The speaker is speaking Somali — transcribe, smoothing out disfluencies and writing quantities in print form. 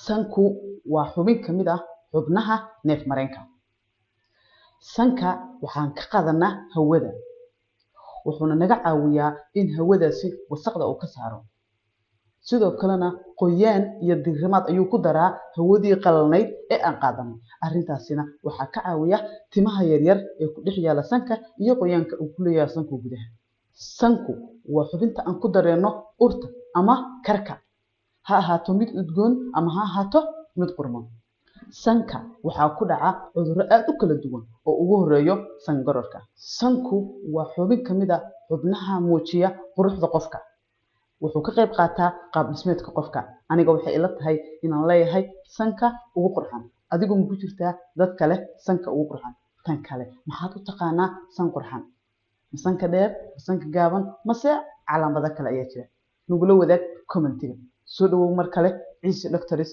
sanku waa xubin ka mid ah xubnaha neef mareenka. Sanka waxaan ka qaadanaa hawada, wuxuuna naga caawiyaa in hawadaasi wasaqda uu ka saaro. sidoo kalena qoyaan iyo diirimaad ayuu ku daraa hawadii qalalnayd ee aan qaadanay. Arrintaasina waxaa ka caawiya timaha yaryar ee ku dhex yaala sanka iyo qoyaanka uu ku leeyahay sanku gudaha. Sanku waa xubinta aan ku dareeno urta ama karka, ha ahaato mid udgoon ama ha ahaato mid qurmoon. Sanka waxaa ku dhaca cudurro aad u kala duwan oo ugu horeeyo sangarorka. Sanku waa xubin ka mid ah xubnaha muujiya quruxda qofka, wuxuu ka qayb qaataa qaab dhismeedka qofka. Aniga waxay ila tahay inaan leeyahay sanka ugu qurxan. Adigu ma ku jirtaa dad kale sanka ugu qurxan? Tan kale maxaad u taqaanaa san qurxan? Ma sanka dheer, ma sanka gaaban, mase calaamado kale ayaa jira? Nugula wadaag commentiga. Soo dhawow mar kale Ciise Doctors.